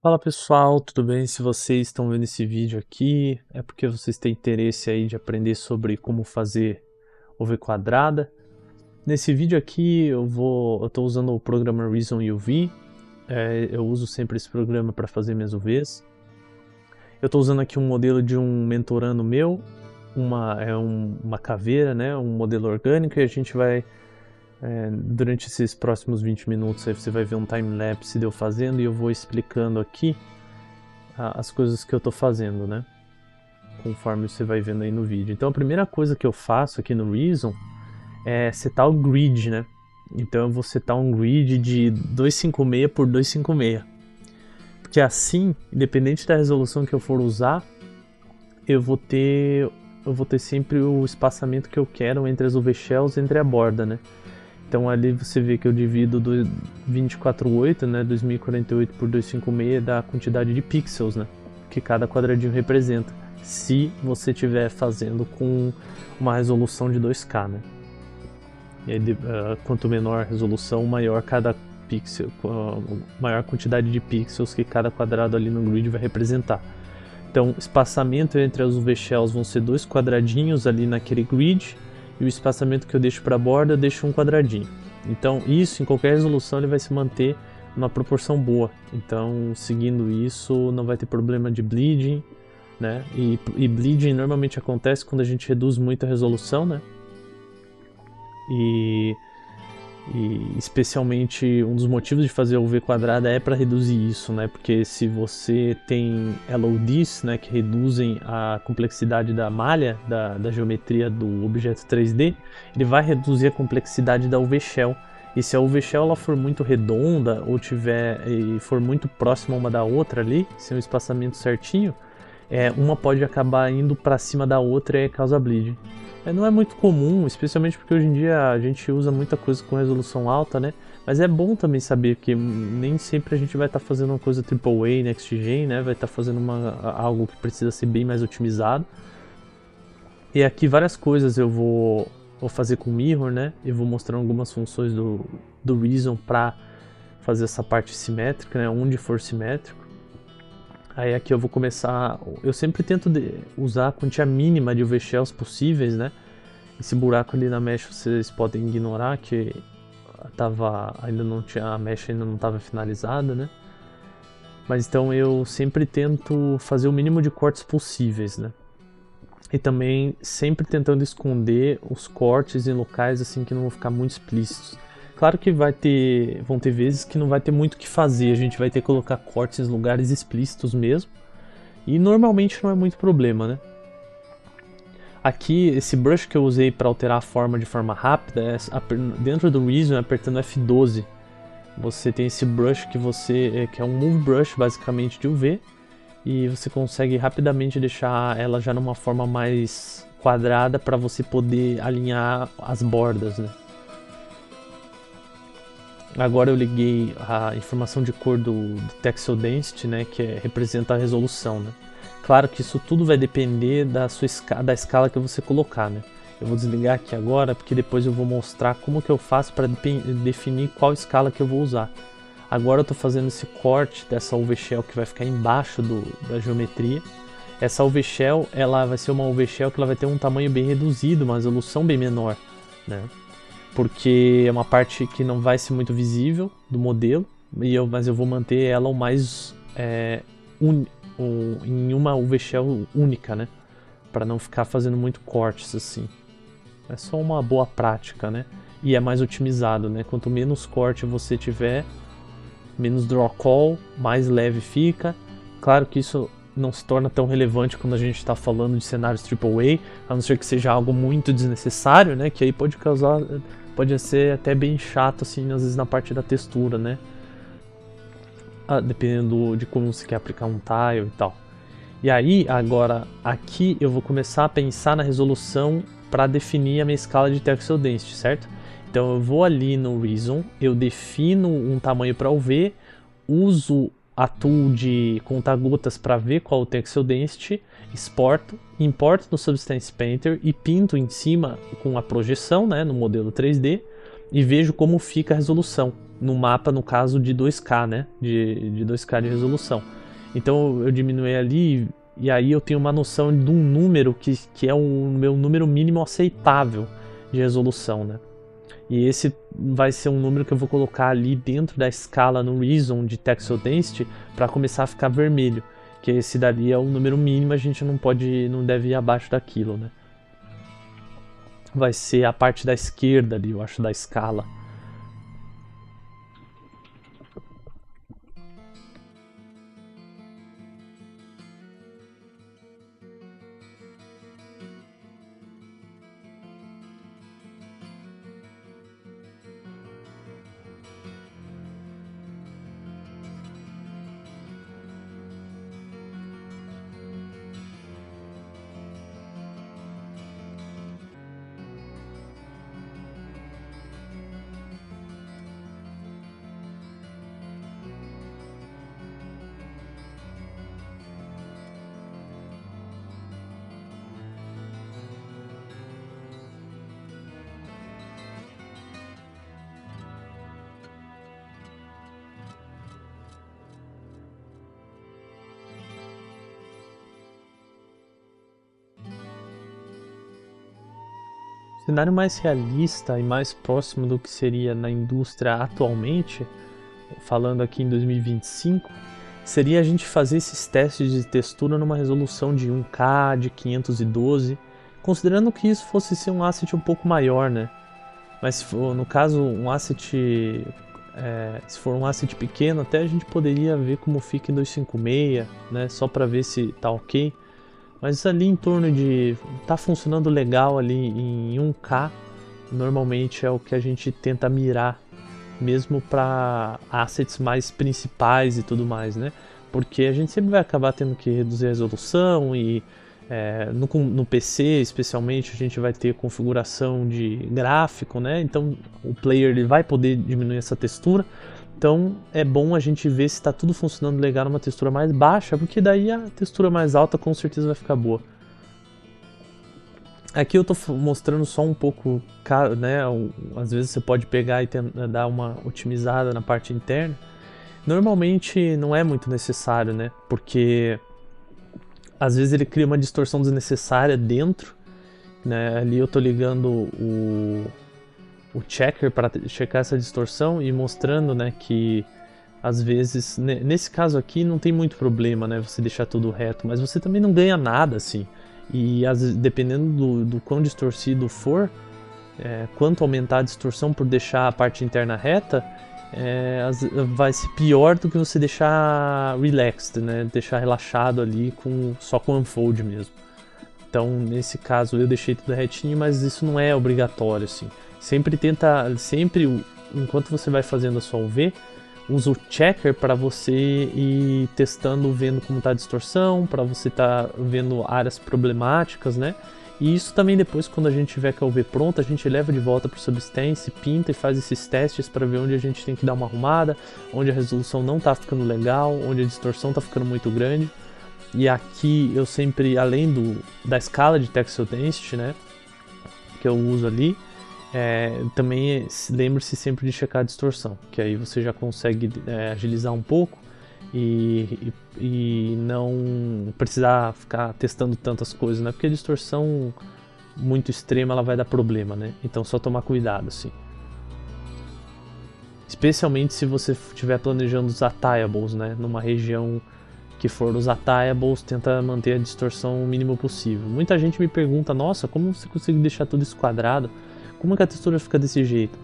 Fala pessoal, tudo bem? Se vocês estão vendo esse vídeo aqui, é porque vocês têm interesse aí de aprender sobre como fazer UV quadrada. Nesse vídeo aqui eu estou usando o programa Reason UV. Eu uso sempre esse programa para fazer minhas UVs. Eu estou usando aqui um modelo de um mentorando meu, uma caveira, né? Um modelo orgânico, e a gente vai durante esses próximos 20 minutos aí você vai ver um time-lapse de eu fazendo e eu vou explicando aqui as coisas que eu estou fazendo, né? Conforme você vai vendo aí no vídeo. Então a primeira coisa que eu faço aqui no Reason é setar o grid, né? Então eu vou setar um grid de 256 por 256. Porque assim, independente da resolução que eu for usar, eu vou ter sempre o espaçamento que eu quero entre as UV shells, entre a borda, né? Então ali você vê que eu divido do 248, né, 2048 por 256 da quantidade de pixels, né, que cada quadradinho representa, se você estiver fazendo com uma resolução de 2K, né. E aí, quanto menor a resolução, maior cada pixel, maior quantidade de pixels que cada quadrado ali no grid vai representar. Então, espaçamento entre as UV shells vão ser 2 quadradinhos ali naquele grid, e o espaçamento que eu deixo para a borda eu deixo um quadradinho. Então isso em qualquer resolução ele vai se manter numa proporção boa. Então seguindo isso não vai ter problema de bleeding, né? E bleeding normalmente acontece quando a gente reduz muito a resolução, né? E especialmente um dos motivos de fazer o V quadrada é para reduzir isso, né? Porque se você tem LODs, né, que reduzem a complexidade da malha, da geometria do objeto 3D, ele vai reduzir a complexidade da UV Shell. E se a UV Shell ela for muito redonda ou for muito próxima uma da outra ali, sem o espaçamento certinho, uma pode acabar indo para cima da outra e causa bleeding. Não é muito comum, especialmente porque hoje em dia a gente usa muita coisa com resolução alta, né? Mas é bom também saber que nem sempre a gente vai estar fazendo uma coisa AAA, Next Gen, né? Vai estar fazendo algo que precisa ser bem mais otimizado. E aqui várias coisas eu vou fazer com o Mirror, né? Eu vou mostrar algumas funções do Reason para fazer essa parte simétrica, né? Onde for simétrico. Aí aqui eu vou começar, eu sempre tento usar a quantia mínima de UV shells possíveis, né? Esse buraco ali na mesh vocês podem ignorar que a mesh ainda não estava finalizada, né? Mas então eu sempre tento fazer o mínimo de cortes possíveis, né? E também sempre tentando esconder os cortes em locais assim que não vão ficar muito explícitos. Claro que vão ter vezes que não vai ter muito o que fazer, a gente vai ter que colocar cortes em lugares explícitos mesmo, e normalmente não é muito problema, né? Aqui, esse brush que eu usei para alterar a forma de forma rápida, dentro do Reason, apertando F12, você tem esse brush que é um Move Brush basicamente de UV, e você consegue rapidamente deixar ela já numa forma mais quadrada para você poder alinhar as bordas, né? Agora eu liguei a informação de cor do Texel Density, né, que representa a resolução, né. Claro que isso tudo vai depender da escala que você colocar, né. Eu vou desligar aqui agora porque depois eu vou mostrar como que eu faço para definir qual escala que eu vou usar. Agora eu estou fazendo esse corte dessa UV Shell que vai ficar embaixo da geometria. Essa UV Shell ela vai ser uma UV Shell que ela vai ter um tamanho bem reduzido, uma resolução bem menor, né. Porque é uma parte que não vai ser muito visível do modelo, mas eu vou manter ela o mais em uma UV Shell única, né? Para não ficar fazendo muito cortes assim. É só uma boa prática, né? E é mais otimizado, né? Quanto menos corte você tiver, menos draw call, mais leve fica. Claro que isso não se torna tão relevante quando a gente está falando de cenários AAA, a não ser que seja algo muito desnecessário, né? Que aí pode ser até bem chato, assim, às vezes na parte da textura, né? Dependendo de como você quer aplicar um tile e tal. E aí, agora, aqui eu vou começar a pensar na resolução para definir a minha escala de Texel Density, certo? Então eu vou ali no Reason, eu defino um tamanho para UV, uso a tool de conta-gotas para ver qual é o Texel Density, exporto, importo no Substance Painter e pinto em cima com a projeção, né, no modelo 3D, e vejo como fica a resolução. no mapa, no caso de 2K, né? De 2K de resolução. Então eu diminuí ali e aí eu tenho uma noção de um número que é o meu número mínimo aceitável de resolução, né? E esse vai ser um número que eu vou colocar ali dentro da escala no Reason de Texel Density para começar a ficar vermelho. Que esse dali é o número mínimo, a gente não deve ir abaixo daquilo, né? Vai ser a parte da esquerda ali, eu acho, da escala. O cenário mais realista e mais próximo do que seria na indústria atualmente, falando aqui em 2025, seria a gente fazer esses testes de textura numa resolução de 1K, de 512, considerando que isso fosse ser um asset um pouco maior, né? Mas se for, no caso, se for um asset pequeno, até a gente poderia ver como fica em 256, né? Só para ver se tá ok. Mas ali em torno de tá funcionando legal ali em 1K, normalmente é o que a gente tenta mirar, mesmo para assets mais principais e tudo mais, né? Porque a gente sempre vai acabar tendo que reduzir a resolução e no PC especialmente a gente vai ter configuração de gráfico, né? Então o player ele vai poder diminuir essa textura. Então é bom a gente ver se está tudo funcionando legal numa textura mais baixa, porque daí a textura mais alta com certeza vai ficar boa. Aqui eu estou mostrando só um pouco, né? Às vezes você pode pegar e dar uma otimizada na parte interna. Normalmente não é muito necessário, né? Porque às vezes ele cria uma distorção desnecessária dentro, né? Ali eu estou ligando o checker para checar essa distorção e mostrando, né, que às vezes, nesse caso aqui não tem muito problema, né, você deixar tudo reto, mas você também não ganha nada assim. E dependendo do quão distorcido for, quanto aumentar a distorção por deixar a parte interna reta, vai ser pior do que você deixar relaxed, né, deixar relaxado ali só com unfold mesmo. Então, nesse caso, eu deixei tudo retinho, mas isso não é obrigatório, assim. Sempre enquanto você vai fazendo a sua UV, usa o checker para você ir testando, vendo como está a distorção, para você estar vendo áreas problemáticas, né? E isso também depois, quando a gente tiver com a UV pronta, a gente leva de volta para o Substance, pinta e faz esses testes para ver onde a gente tem que dar uma arrumada, onde a resolução não está ficando legal, onde a distorção está ficando muito grande. E aqui eu sempre, além da escala de Texel Density, né, que eu uso ali, também lembre-se sempre de checar a distorção, que aí você já consegue agilizar um pouco e não precisar ficar testando tantas coisas, né, porque a distorção muito extrema ela vai dar problema, né, então só tomar cuidado, assim. Especialmente se você estiver planejando usar tiables, né, numa região que for usar tiables, tenta manter a distorção o mínimo possível. Muita gente me pergunta, nossa, como você consegue deixar tudo isso quadrado? Como que a textura fica desse jeito?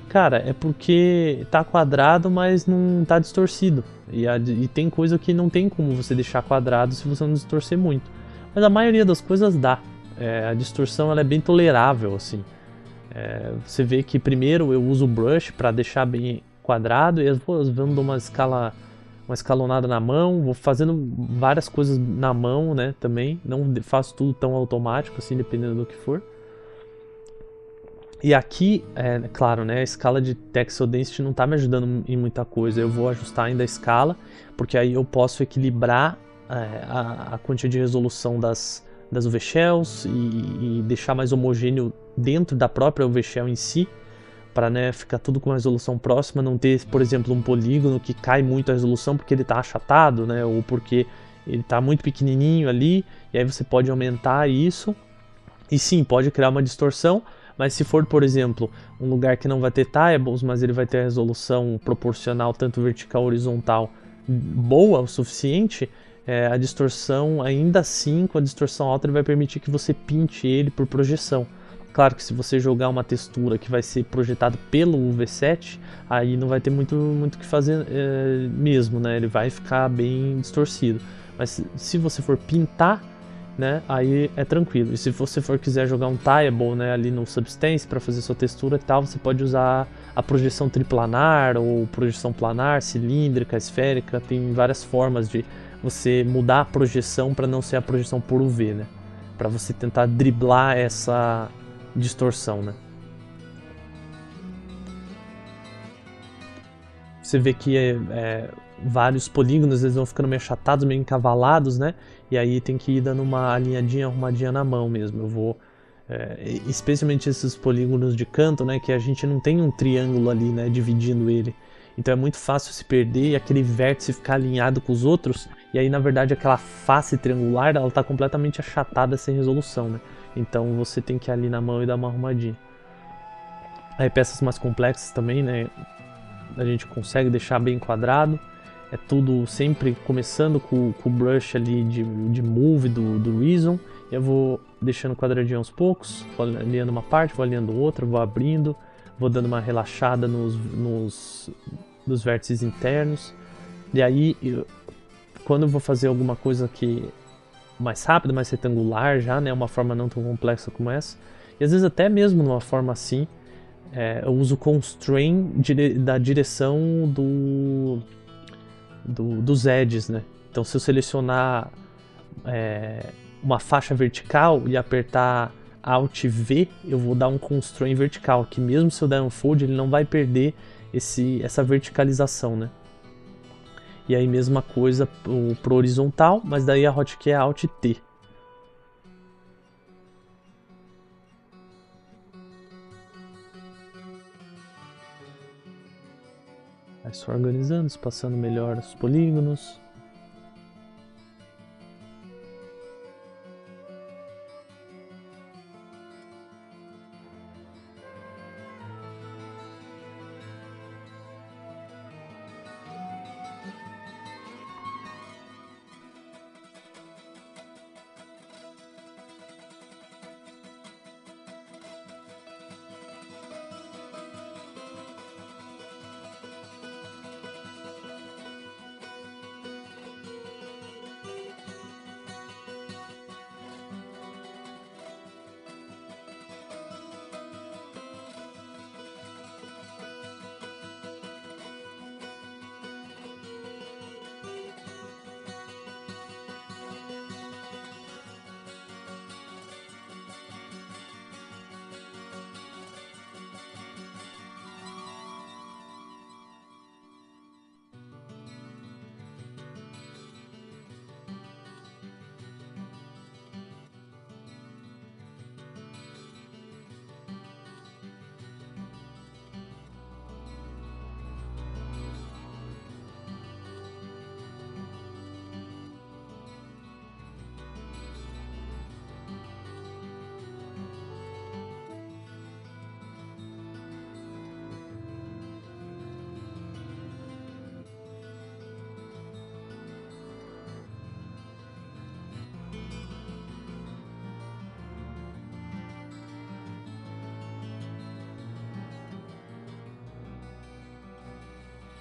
Cara, é porque tá quadrado, mas não tá distorcido. E tem coisa que não tem como você deixar quadrado se você não distorcer muito. Mas a maioria das coisas dá. A distorção ela é bem tolerável, assim. Você vê que primeiro eu uso o brush para deixar bem quadrado e às vezes eu dou uma escalonada na mão, vou fazendo várias coisas na mão, né, também, não faço tudo tão automático assim, dependendo do que for. E aqui, claro, né, a escala de Texel Density não está me ajudando em muita coisa, eu vou ajustar ainda a escala, porque aí eu posso equilibrar a quantidade de resolução das UV Shells e deixar mais homogêneo dentro da própria UV Shell em si, para, né, ficar tudo com uma resolução próxima, não ter, por exemplo, um polígono que cai muito a resolução porque ele está achatado, né, ou porque ele está muito pequenininho ali, e aí você pode aumentar isso, e sim, pode criar uma distorção, mas se for, por exemplo, um lugar que não vai ter tiles, mas ele vai ter a resolução proporcional, tanto vertical ou horizontal, boa o suficiente, a distorção, ainda assim, com a distorção alta, ele vai permitir que você pinte ele por projeção. Claro que se você jogar uma textura que vai ser projetada pelo UV7, aí não vai ter muito o que fazer mesmo, né? Ele vai ficar bem distorcido. Mas se você for pintar, né, aí é tranquilo. E se você for quiser jogar um tile, né, ali no Substance para fazer sua textura e tal, você pode usar a projeção triplanar ou projeção planar, cilíndrica, esférica. Tem várias formas de você mudar a projeção para não ser a projeção por UV, né? Para você tentar driblar essa distorção, né? Você vê que vários polígonos eles vão ficando meio achatados, meio encavalados, né? E aí tem que ir dando uma alinhadinha, arrumadinha na mão mesmo. Eu vou, especialmente esses polígonos de canto, né? Que a gente não tem um triângulo ali, né? Dividindo ele. Então é muito fácil se perder e aquele vértice ficar alinhado com os outros. E aí, na verdade, aquela face triangular, ela tá completamente achatada sem resolução, né? Então você tem que ir ali na mão e dar uma arrumadinha. Aí peças mais complexas também, né? A gente consegue deixar bem quadrado. É tudo sempre começando com o brush ali de move do Reason. Eu vou deixando quadradinho aos poucos, vou alinhando uma parte, vou alinhando outra, vou abrindo, vou dando uma relaxada nos vértices internos. E aí, quando eu vou fazer alguma coisa que mais rápida, mais retangular já, né, uma forma não tão complexa como essa, e às vezes até mesmo numa forma assim, eu uso o constraint da direção dos edges, né? Então se eu selecionar uma faixa vertical e apertar Alt V, eu vou dar um constraint vertical, que mesmo se eu der um fold, ele não vai perder essa verticalização, né? E aí mesma coisa pro horizontal, mas daí a hotkey é Alt T. Vai só organizando, espaçando melhor os polígonos.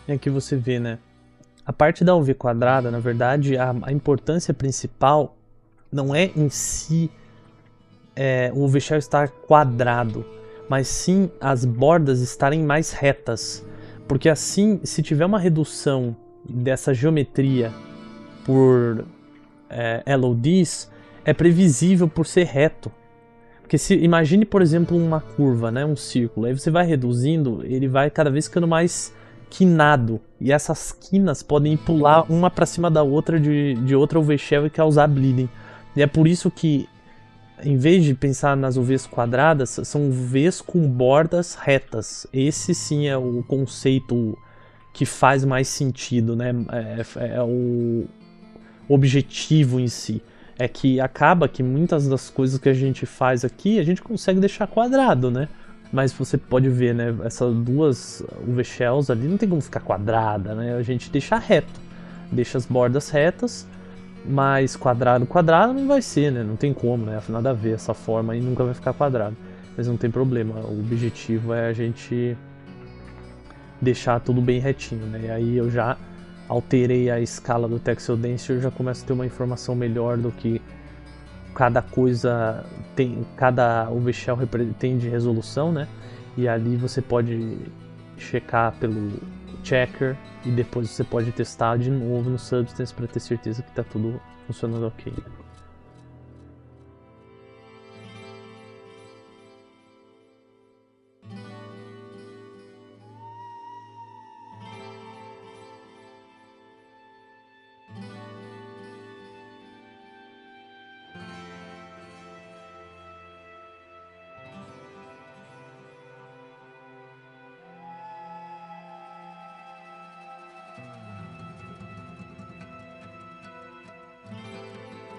E aqui você vê, né? A parte da UV quadrada, na verdade, a importância principal não é em si o UV shell estar quadrado, mas sim as bordas estarem mais retas. Porque assim, se tiver uma redução dessa geometria por LODs, é previsível por ser reto. Porque imagine, por exemplo, uma curva, né, um círculo, aí você vai reduzindo, ele vai cada vez ficando mais quinado, e essas quinas podem pular uma para cima da outra de outra UV shell e causar bleeding. E é por isso que em vez de pensar nas UVs quadradas, são UVs com bordas retas. Esse sim é o conceito que faz mais sentido, né? É o objetivo em si. É que acaba que muitas das coisas que a gente faz aqui, a gente consegue deixar quadrado, né? Mas você pode ver, né? Essas duas UV shells ali não tem como ficar quadrada, né? A gente deixa reto, deixa as bordas retas, mas quadrado não vai ser, né? Não tem como, né? Nada a ver, essa forma aí nunca vai ficar quadrado. Mas não tem problema, o objetivo é a gente deixar tudo bem retinho, né? E aí eu já alterei a escala do Texel Density, eu já começo a ter uma informação melhor do que cada coisa tem, cada UV shell tem de resolução, né? E ali você pode checar pelo checker e depois você pode testar de novo no Substance para ter certeza que está tudo funcionando ok.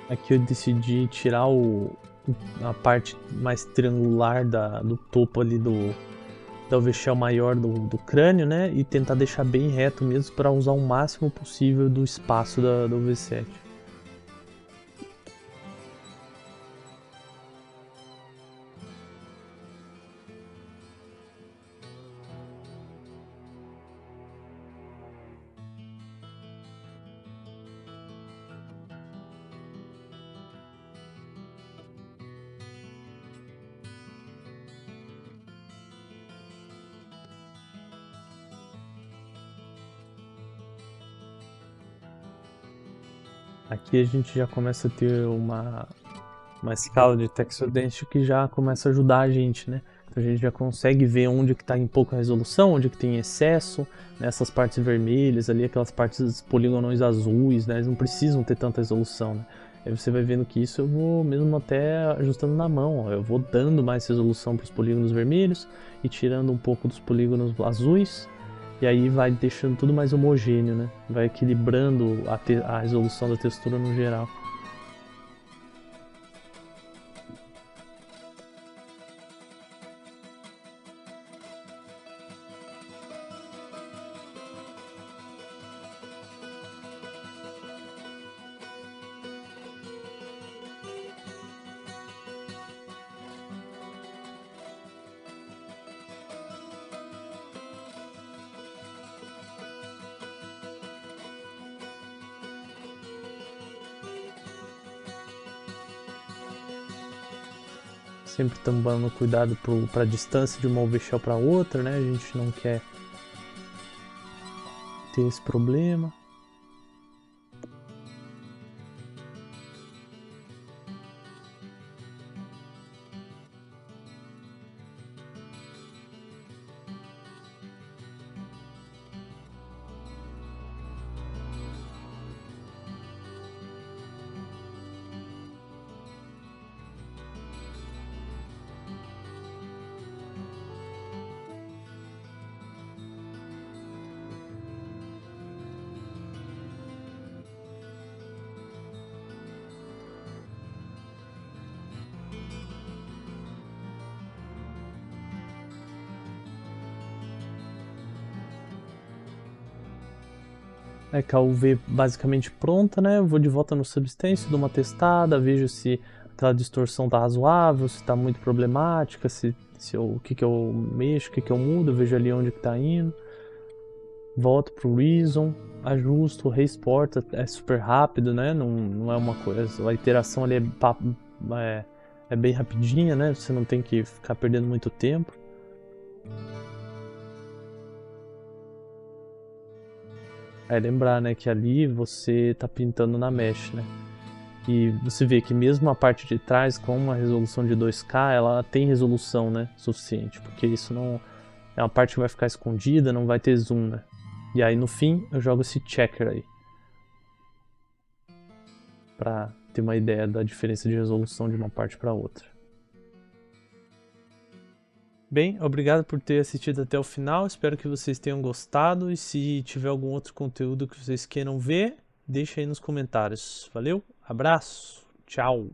Aqui eu decidi tirar a parte mais triangular do topo ali da UV shell maior do crânio, né? E tentar deixar bem reto mesmo para usar o máximo possível do espaço da UV7. Aqui a gente já começa a ter uma escala de texture density que já começa a ajudar a gente, né? Então a gente já consegue ver onde que está em pouca resolução, onde que tem excesso, nessas partes vermelhas ali, aquelas partes poligonões azuis, né? Eles não precisam ter tanta resolução, né? Aí você vai vendo que isso eu vou mesmo até ajustando na mão, ó. Eu vou dando mais resolução para os polígonos vermelhos e tirando um pouco dos polígonos azuis. E aí vai deixando tudo mais homogêneo, né? Vai equilibrando a resolução da textura no geral. Sempre tomando cuidado para a distância de uma UV shell para outra, né? A gente não quer ter esse problema. É com a UV basicamente pronta, né? Eu vou de volta no Substance, dou uma testada, vejo se aquela distorção tá razoável, se tá muito problemática, o que eu mexo, o que eu mudo, eu vejo ali onde que tá indo. Volto pro Reason, ajusto, reexporta, é super rápido, né? Não é uma coisa. A iteração ali é bem rapidinha, né? Você não tem que ficar perdendo muito tempo. É lembrar, né, que ali você tá pintando na mesh, né? E você vê que mesmo a parte de trás, com uma resolução de 2K, ela tem resolução, né, suficiente, porque isso não é uma parte que vai ficar escondida, não vai ter zoom, né? E aí no fim eu jogo esse checker aí pra ter uma ideia da diferença de resolução de uma parte para outra. Bem, obrigado por ter assistido até o final, espero que vocês tenham gostado e se tiver algum outro conteúdo que vocês queiram ver, deixa aí nos comentários. Valeu, abraço, tchau!